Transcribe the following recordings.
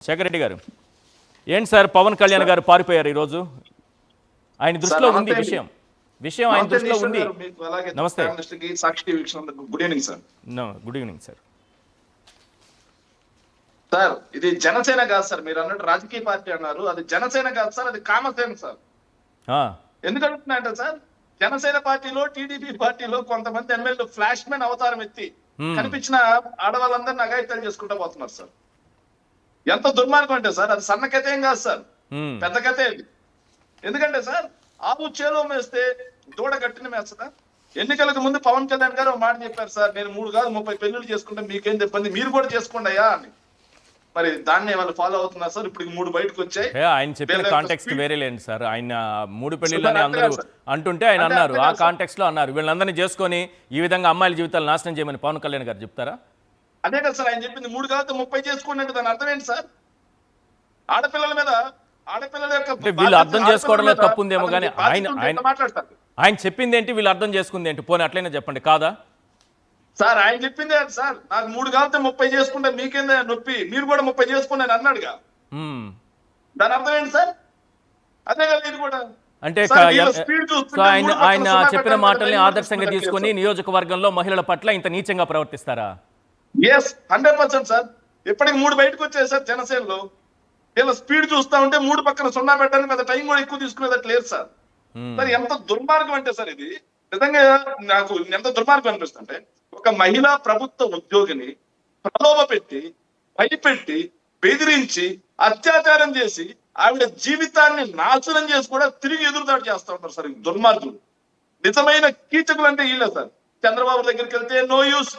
శేఖర్ రెడ్డి గారు ఏంటి సార్ పవన్ కళ్యాణ్ గారు పారిపోయారు ఈరోజు ఆయన దృష్టిలో ఉంది విషయం ఆయన దృష్టిలో ఉంది నమస్తే Sakshi good evening sir good evening sir sir ఇది జనసేన కాదు సార్ మీరు అన్నట్టు రాజకీయ పార్టీ అన్నారు అది జనసేన కాదు సార్ అది కామసేన సార్ ఎందుకంటున్నాయంటే సార్ జనసేన పార్టీలో టీడీపీ పార్టీలో కొంతమంది ఎమ్మెల్యేలు ఫ్లాష్ మ్యాన్ అవతారం ఎత్తి కనిపించిన ఆడవాళ్ళందరినీ అఘాయిత్యాలు చేసుకుంటూ పోతున్నారు సార్ ఎంత దుర్మార్గం అంటే సార్ అది సన్న కథ ఏం కాదు సార్ పెద్ద కథే ఇది ఎందుకంటే సార్ ఆవు చేలో మేస్తే దూడ గట్టిన మేస్తుందా ఎన్నికలకు ముందు పవన్ కళ్యాణ్ గారు ఒక మాట చెప్పారు సార్ నేను 3 కాదు 30 పెళ్లిళ్ళు చేసుకుంటే మీకేం చెప్పండి మీరు కూడా చేసుకోండి అయ్యా అని మరి దాన్ని వాళ్ళు ఫాలో అవుతున్నారు సార్ ఇప్పుడు 3 బయటకు వచ్చాయి ఆయన చెప్పిన కాంటెక్స్ట్ వేరే లేండి సార్ ఆయన 3 పెళ్లిళ్ళని అందరూ అంటుంటే ఆయన అన్నారు ఆ కాంటెక్స్ట్ లో అన్నారు వీళ్ళందరినీ చేసుకొని ఈ విధంగా అమ్మాయిల జీవితాలు నాశనం చేయమని పవన్ కళ్యాణ్ గారు చెప్తారా అదే కదా సార్ ఆయన చెప్పింది 3 కాదు 30 చేసుకోండి అంటే దాని అర్థం ఏంటి సార్ ఆడపిల్లల మీద ఆడపిల్లల యొక్క వీళ్ళు అర్థం చేసుకోవడంలో తప్పు ఉందేమో కానీ ఆయన చెప్పింది ఏంటి వీళ్ళు అర్థం చేసుకుంది ఏంటి పోనీ అట్లయినా చెప్పండి కాదా సార్ ఆయన చెప్పింది సార్ నాకు 3 కాదు 30 చేసుకుంటే మీకేందే నొప్పి మీరు కూడా 30 చేసుకోండి అని అన్నాడుగా దాని అర్థం ఏంటి సార్ అదే కదా ఇది కూడా అంటే ఆయన చెప్పిన మాటల్ని ఆదర్శంగా తీసుకొని నియోజకవర్గంలో మహిళల పట్ల ఇంత నీచంగా ప్రవర్తిస్తారా ఎస్ 100% సార్ ఇప్పటికి 3 బయటకు వచ్చాయి సార్ జనసేనలో వీళ్ళ స్పీడ్ చూస్తా ఉంటే 3 పక్కన సున్నా పెట్టడానికి పెద్ద టైం కూడా ఎక్కువ తీసుకునేదట్టు లేదు సార్ సార్ ఎంత దుర్మార్గం అంటే సార్ ఇది నిజంగా నాకు ఎంత దుర్మార్గం అనిపిస్తుంటే ఒక మహిళా ప్రభుత్వ ఉద్యోగిని ప్రలోభ పెట్టి భయపెట్టి బెదిరించి అత్యాచారం చేసి ఆవిడ జీవితాన్ని నాశనం చేసి కూడా తిరిగి ఎదురుదాడి చేస్తూ ఉంటారు సార్ దుర్మార్గులు నిజమైన కీచకులు అంటే వీళ్ళే సార్ చంద్రబాబు దగ్గరికి వెళ్తే నో యూస్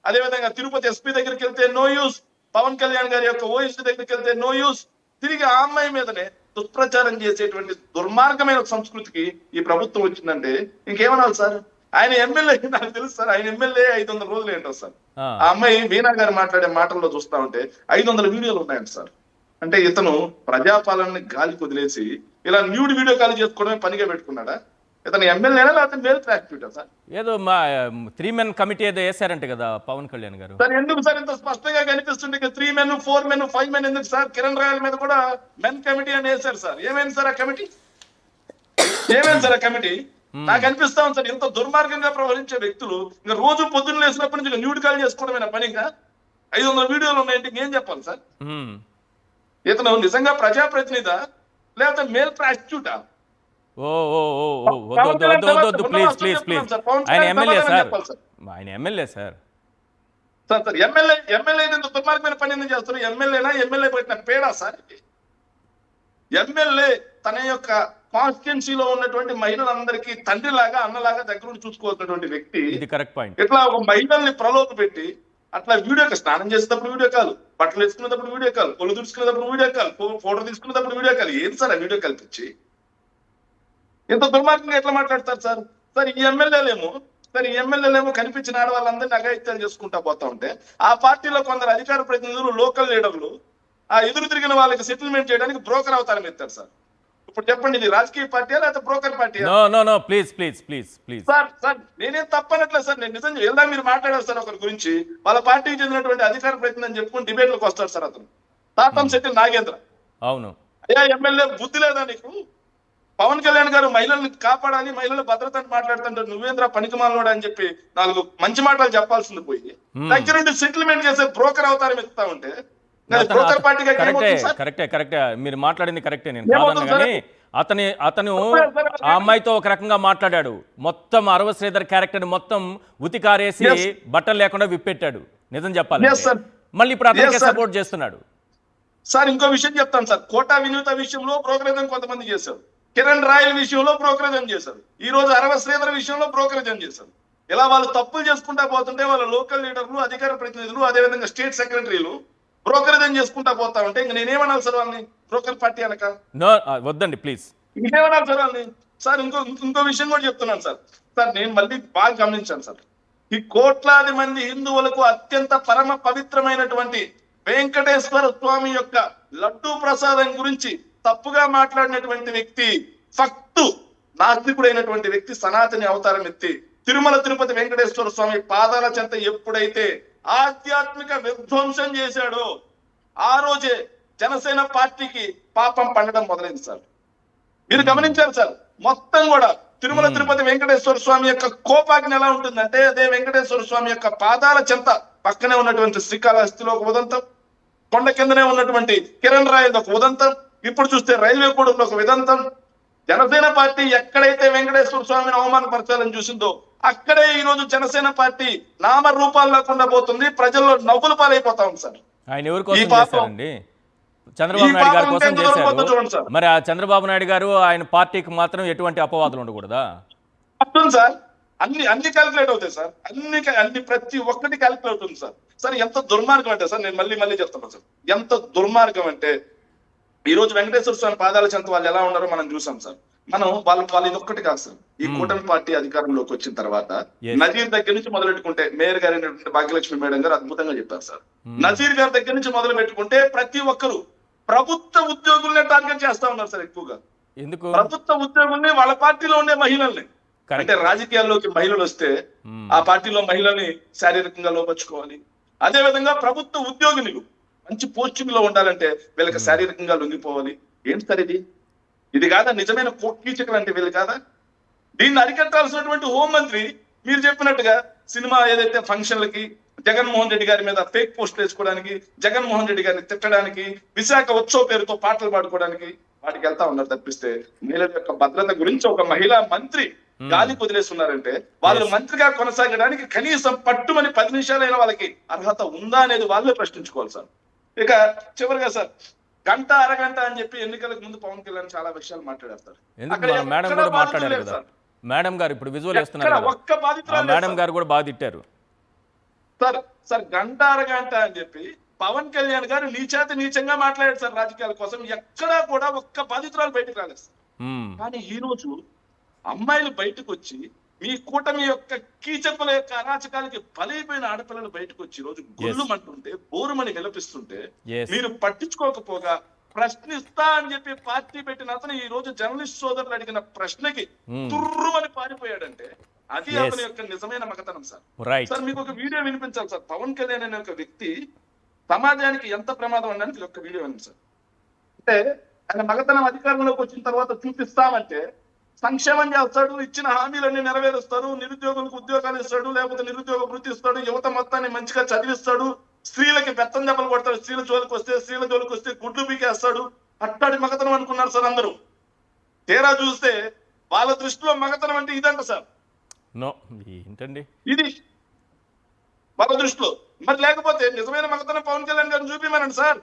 అదేవిధంగా తిరుపతి ఎస్పీ దగ్గరికి వెళ్తే నో యూస్ పవన్ కళ్యాణ్ గారి యొక్క ఓఎస్టీ దగ్గరికి వెళ్తే నో యూస్ తిరిగి ఆ అమ్మాయి మీదనే దుష్ప్రచారం చేసేటువంటి దుర్మార్గమైన సంస్కృతికి ఈ ప్రభుత్వం వచ్చిందంటే ఇంకేమనాలి సార్ ఆయన ఎమ్మెల్యే నాకు తెలుసు సార్ ఆయన ఎమ్మెల్యే 500 రోజులు ఏంటో సార్ ఆ అమ్మాయి వీణా గారు మాట్లాడే మాటల్లో చూస్తా ఉంటే 500 వీడియోలు ఉన్నాయంట సార్ అంటే ఇతను ప్రజాపాలనని గాలికి వదిలేసి ఇలా న్యూడ్ వీడియో కాల్ చేసుకోవడమే పనిగా పెట్టుకున్నాడా ఇతను ఎమ్మెల్యేనా లేకపోతే మేల్ ప్రాక్టివిటా సార్ ఏదో మా 3 మెన్ కమిటీ ఏదో వేసారంట కదా పవన్ కళ్యాణ్ గారు సార్ ఎందుకు సార్ ఇంత స్పష్టంగా కనిపిస్తుంది 3 మెన్ 4 మెన్ 5 మెన్ ఎందుకు సార్ కిరణ్ రాయల్ మీద కూడా మెన్ కమిటీ అని వేశారు సార్ ఏమైంది సార్ ఆ కమిటీ ఏమైంది సార్ ఆ కమిటీ నాకు అనిపిస్తా ఉంది సార్ ఇంత దుర్మార్గంగా ప్రవహించే వ్యక్తులు ఇంకా రోజు పొద్దున్న లేసినప్పటి నుంచి న్యూడ్ కాల్ చేసుకోవడమేనా పనిగా 500 వీడియోలు ఉన్నాయంటే ఇంకేం చెప్పాలి సార్ ఇతను నిజంగా ప్రజాప్రతినిధా లేకపోతే మేల్ ప్రాస్టిట్యూటా ఆయన ఎమ్మెల్యే సార్ ఆయన ఎమ్మెల్యే సార్ సార్ ఎమ్మెల్యే దుర్మార్గమైన పని ఎందుకు చేస్తారు ఎమ్మెల్యేనా ఎమ్మెల్యే పెట్టిన పేడా సార్ ఎమ్మెల్యే తన యొక్క కాన్స్టిట్యున్సీలో ఉన్నటువంటి మహిళలందరికీ తండ్రిలాగా అన్నలాగా దగ్గర చూసుకోవాల్సినటువంటి వ్యక్తి ఇది కరెక్ట్ పాయింట్ ఇట్లా ఒక మహిళల్ని ప్రలోభ పెట్టి అట్లా వీడియో స్నానం చేసేటప్పుడు వీడియో కాల్ బట్టలు వేసుకునేటప్పుడు వీడియో కాల్ పొలు తుడుచుకునేటప్పుడు వీడియో కాల్ ఫోటో తీసుకునేటప్పుడు వీడియో కాల్ ఏం సార్ ఆ వీడియో కల్పించి ఇంత దుర్మార్గంగా ఎట్లా మాట్లాడతారు సార్ సార్ ఈ ఎమ్మెల్యేలేమో కనిపించిన ఆడవాళ్ళందరినీ అఘాయిత్యాలు చేసుకుంటా పోతా ఉంటే ఆ పార్టీలో కొందరు అధికార ప్రతినిధులు లోకల్ లీడర్లు ఆ ఎదురు తిరిగిన వాళ్ళకి సెటిల్మెంట్ చేయడానికి బ్రోకర్ అవతారం ఎత్తారు సార్ ఇప్పుడు చెప్పండి ఇది రాజకీయ పార్టీ లేకపోతే బ్రోకర్ పార్టీ సార్ నేనేం తప్పనట్లేదు సార్ నేను నిజంగా ఎలా మీరు మాట్లాడారు సార్ ఒకరి గురించి వాళ్ళ పార్టీకి చెందినటువంటి అధికార ప్రతినిధి అని చెప్పుకుని డిబేట్లకు వస్తాడు సార్ అతను తాతం సెటిల్ నాగేంద్ర అవును అయ్యా ఎమ్మెల్యే బుద్ధి లేదా నీకు పవన్ కళ్యాణ్ గారు మహిళల్ని కాపాడాలి మహిళల భద్రతని మాట్లాడుతుంటారు నువ్వేంద్ర పనికిమాలనోడు అని చెప్పి 4 మంచి మాటలు చెప్పాల్సింది పోయి దగ్గర నుండి సెటిల్మెంట్ చేసే బ్రోకర్ అవతారం ఎత్తుతా ఉంటే కరెక్టే మీరు మాట్లాడింది కరెక్టే నేను కాదన్నా కానీ అతను ఆ అమ్మాయితో ఒక రకంగా మాట్లాడాడు మొత్తం అరవ శ్రీధర్ క్యారెక్టర్ మొత్తం ఉతికారేసి బట్టలు లేకుండా విప్పెట్టాడు నిజం చెప్పాలి మళ్ళీ ఇప్పుడు అతనికి సపోర్ట్ చేస్తున్నాడు సార్ ఇంకో విషయం చెప్తాను సార్ కోటా వినూత విషయంలో బ్రోకరేజం కొంతమంది చేశారు కిరణ్ రాయల్ విషయంలో బ్రోకరేజం చేశారు ఈ రోజు అరవ శ్రీధర్ విషయంలో బ్రోకరేజం చేశారు ఇలా వాళ్ళు తప్పులు చేసుకుంటా పోతుంటే వాళ్ళ లోకల్ లీడర్లు అధికార ప్రతినిధులు అదేవిధంగా స్టేట్ సెక్రటరీలు బ్రోకరేజం చేసుకుంటా పోతా ఉంటే ఇంక నేనేమనాలి సార్ వాళ్ళని బ్రోకర్ పార్టీ అనక వద్దండి ప్లీజ్ ఇంకేమనాలి సార్ వాళ్ళని సార్ ఇంకో విషయం కూడా చెప్తున్నాను సార్ నేను మళ్ళీ బాగా గమనించాను సార్ ఈ కోట్లాది మంది హిందువులకు అత్యంత పరమ పవిత్రమైనటువంటి వెంకటేశ్వర స్వామి యొక్క లడ్డూ ప్రసాదం గురించి తప్పుగా మాట్లాడినటువంటి వ్యక్తి ఫక్తు నాస్తికుడైనటువంటి వ్యక్తి సనాతని అవతారం ఎత్తి తిరుమల తిరుపతి వెంకటేశ్వర స్వామి పాదాల చెంత ఎప్పుడైతే ఆధ్యాత్మిక విధ్వంసం చేశాడో ఆ రోజే జనసేన పార్టీకి పాపం పండడం మొదలైంది సార్. మీరు గమనించారు సార్, మొత్తం కూడా తిరుమల తిరుపతి వెంకటేశ్వర స్వామి యొక్క కోపాగ్ని ఎలా ఉంటుందంటే, అదే వెంకటేశ్వర స్వామి యొక్క పాదాల చెంత పక్కనే ఉన్నటువంటి శ్రీకాళహస్తిలో ఒక ఉదంతం, కొండ కిందనే ఉన్నటువంటి కిరణ్ రాయల్ ఒక ఉదంతం, ఇప్పుడు చూస్తే రైల్వే కూడలో ఒక విదంతం. జనసేన పార్టీ ఎక్కడైతే వెంకటేశ్వర స్వామిని అవమానపరచాలని చూసిందో అక్కడే ఈ రోజు జనసేన పార్టీ నామ రూపాలు లేకుండా పోతుంది, ప్రజల్లో నవ్వులు పాలైపోతా ఉంది సార్. ఆయన ఎవరి కోసం ఈ పాపం- చేశారండి? చంద్రబాబు ఈ నాయుడు గారి పాపం కోసం ఎంత దూరం పోతుందో చూడండి చేశారు. సార్. మరి ఆ చంద్రబాబు నాయుడు గారు ఆయన పార్టీకి మాత్రం ఎటువంటి అపవాదులు ఉండకూడదా? ఉంటుంది సార్, అన్ని క్యాలిక్యులేట్ అవుతాయి సార్, అన్ని ప్రతి ఒక్కటి క్యాలిక్యులేట్ అవుతుంది సార్. సార్ ఎంత దుర్మార్గం అంటే సార్, నేను మళ్ళీ చెప్తాను సార్, ఎంత దుర్మార్గం అంటే ఈ రోజు వెంకటేశ్వర స్వామి పాదాల చెంత వాళ్ళు ఎలా ఉన్నారో మనం చూసాం సార్. వాళ్ళు ఇది ఒక్కటి కాదు సార్, ఈ కూటమి పార్టీ అధికారంలోకి వచ్చిన తర్వాత Yes. నజీర్ దగ్గర నుంచి మొదలెట్టుకుంటే మేయర్ గారు అయినటువంటి భాగ్యలక్ష్మి మేడం గారు అద్భుతంగా చెప్పారు సార్. నజీర్ గారి దగ్గర నుంచి మొదలు పెట్టుకుంటే ప్రతి ఒక్కరు ప్రభుత్వ ఉద్యోగుల్నే టార్గెట్ చేస్తా ఉన్నారు సార్. ఎక్కువగా ఎందుకు? ప్రభుత్వ ఉద్యోగుల్ని, వాళ్ళ పార్టీలో ఉండే మహిళల్ని, Correct. అంటే రాజకీయాల్లోకి మహిళలు వస్తే ఆ పార్టీలో మహిళల్ని శారీరకంగా లోపరుచుకోవాలి. అదే విధంగా ప్రభుత్వ ఉద్యోగులు మంచి పోస్టింగ్ లో ఉండాలంటే వీళ్ళకి శారీరకంగా లొంగిపోవాలి. ఏంటి సార్ ఇది కాదా నిజమైన కీచకులు అంటే? వీళ్ళు కాదా? దీన్ని అరికట్టాల్సినటువంటి హోంమంత్రి మీరు చెప్పినట్టుగా సినిమా ఏదైతే ఫంక్షన్లకి జగన్మోహన్ రెడ్డి గారి మీద ఫేక్ పోస్ట్ వేసుకోవడానికి, జగన్మోహన్ రెడ్డి గారిని తిట్టడానికి, విశాఖ ఉత్సవ పేరుతో పాటలు పాడుకోవడానికి వాటికి వెళ్తా ఉన్నారు తప్పిస్తే మహిళల యొక్క భద్రత గురించి ఒక మహిళా మంత్రి గాలి వదిలేస్తున్నారంటే వాళ్ళు మంత్రిగా కొనసాగడానికి కనీసం పట్టుమని 10 నిమిషాలైనా వాళ్ళకి అర్హత ఉందా అనేది వాళ్ళే ప్రశ్నించుకోవాలి సార్. ఇక చివరిగా సార్, గంట అరగంట అని చెప్పి ఎన్నికలకు ముందు పవన్ కళ్యాణ్ చాలా విషయాలు మాట్లాడతారు. ఎందుకు? అక్కడ మన మేడం ఎక్కడ కూడా బాధితులు మాట్లాడారు లేరు కదా. సార్. మేడం గారు ఇప్పుడు విజువల్ ఎక్కడ వేస్తున్నారు కదా. ఒక్క బాధితురాలు లేరు మేడం సార్. గారు కూడా బాగా తిట్టారు. సార్ గంట అరగంట అని చెప్పి పవన్ కళ్యాణ్ గారు నీచంగా మాట్లాడారు సార్ రాజకీయాల కోసం. ఎక్కడా కూడా ఒక్క బాధితురాలు బయటకు రాలేదు సార్. కానీ ఈ రోజు అమ్మాయిలు బయటకు వచ్చి మీ కూటమి యొక్క కీచకుల యొక్క అరాచకాలకి బలైపోయిన ఆడపిల్లలు బయటకు వచ్చి ఈ రోజు గొల్లుమంటుంటే, బోరుమని విలపిస్తుంటే Yes. మీరు పట్టించుకోకపోగా ప్రశ్నిస్తా అని చెప్పి పార్టీ పెట్టిన అతను ఈ రోజు జర్నలిస్ట్ సోదరులు అడిగిన ప్రశ్నకి తుర్రుమని పారిపోయాడంటే అది Yes. అతని యొక్క నిజమైన మగతనం సార్. రైట్. సార్ మీకు ఒక వీడియో వినిపించాలి సార్. పవన్ కళ్యాణ్ అనే ఒక వ్యక్తి సమాజానికి ఎంత ప్రమాదం అనడానికి ఒక వీడియో ఉంది సార్. అంటే ఆయన మగతనం అధికారంలోకి వచ్చిన తర్వాత చూపిస్తామంటే సంక్షేమం చేస్తాడు, ఇచ్చిన హామీలన్నీ నెరవేరుస్తాడు, నిరుద్యోగులకు ఉద్యోగాలు ఇస్తాడు, లేకపోతే నిరుద్యోగ వృత్తి ఇస్తాడు, యువత మొత్తాన్ని మంచిగా చదివిస్తాడు, స్త్రీలకి బెత్తం దెబ్బలు కొడతాడు, స్త్రీల జోలికి వస్తే గుడ్లు పీకేస్తాడు. అట్టాడి మగతనం అనుకున్నారు సార్ అందరూ. తీరా చూస్తే వాళ్ళ దృష్టిలో మగతనం అంటే ఇదంట సార్. నో, ఏంటండి ఇది వాళ్ళ దృష్టిలో. మరి లేకపోతే నిజమైన మగతనం పవన్ కళ్యాణ్ గారిని చూపిమనండి సార్.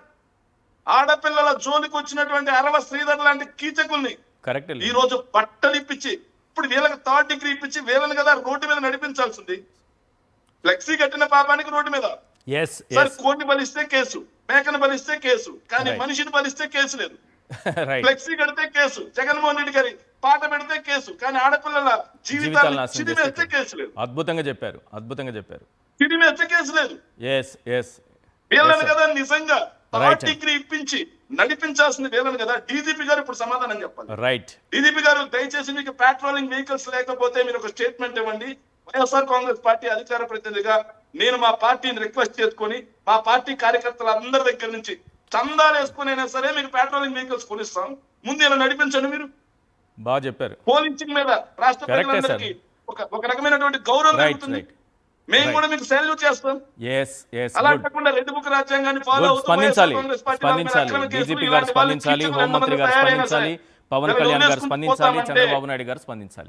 ఆడపిల్లల జోలికి వచ్చినటువంటి అరవ శ్రీధర్ లాంటి కీచకుల్ని కరెక్ట్. ఈ రోజు బట్టలు ఇప్పించి, ఇప్పుడు వీళ్ళకి 3rd డిగ్రీ ఇప్పించి వీళ్ళని కదా రోడ్డు మీద నడిపించాల్సింది. ఫ్లెక్సీ కట్టిన పాపానికి రోడ్డు మీద. ఎస్ సార్ కోడిని బలిస్తే కేసు, మేకను బలిస్తే కేసు, కానీ Right. మనిషిని బలిస్తే కేసు లేదు. రైట్. ఫ్లెక్సీ కడితే కేసు, జగన్మోహన్ రెడ్డి గారి పాట పెడితే కేసు, కానీ ఆడపిల్లల జీవితాలు జీవితాలు నాశనం చిదిమేస్తే చేస్తే కేసు లేదు. అద్భుతంగా చెప్పారు. చిదిమేస్తే కేసు లేదు. ఎస్ వీళ్ళని కదా నిజంగా Right. 3rd డిగ్రీ ఇప్పించి నడిపించాల్సింది వీళ్ళని కదా. డీజీపీ గారు ఇప్పుడు సమాధానం చెప్పాలి. రైట్. డీజీపీ గారు దయచేసి మీకు పెట్రోలింగ్ వెహికల్స్ లేకపోతే మీరు ఒక స్టేట్మెంట్ ఇవ్వండి. వైఎస్ఆర్ కాంగ్రెస్ పార్టీ అధికార ప్రతినిధిగా నేను మా పార్టీని రిక్వెస్ట్ చేసుకొని మా పార్టీ కార్యకర్తల అందరి దగ్గర నుంచి చందాలు వేసుకునైనా సరే మీకు పెట్రోలింగ్ వెహికల్స్ కొనిస్తాం, ముందు ఇలా నడిపించండి. మీరు బాగా చెప్పారు. పోలించింగ్ మీద రాష్ట్ర Correct, ప్రజలందరికీ ఒక రకమైనటువంటి గౌరవం రైట్. కలుగుతుంది. రైట్. మేము Right. కూడా మీకు సాల్యూట్ చేస్తాం. ఎస్ అలా గుడ్. కాకుండా రెడ్ బుక్ రాజ్యాంగాన్ని ఫాలో గుడ్. అవుతూ స్పందించాలి. వైఎస్ఆర్ కాంగ్రెస్ పార్టీ వాళ్ళ మీద అక్రమ కేసులు, డీజీపీ గారు ఇలాంటి వాళ్ళు స్పందించాలి, కీచకులు హోంమంత్రి ఎంతమంది గారు తయారైనా స్పందించాలి, సరే పవన్ వీళ్ళని కళ్యాణ్ గారు వదిలేసుకుంటూ స్పందించాలి, పోతామంటే చంద్రబాబు నాయుడు గారు స్పందించాలి.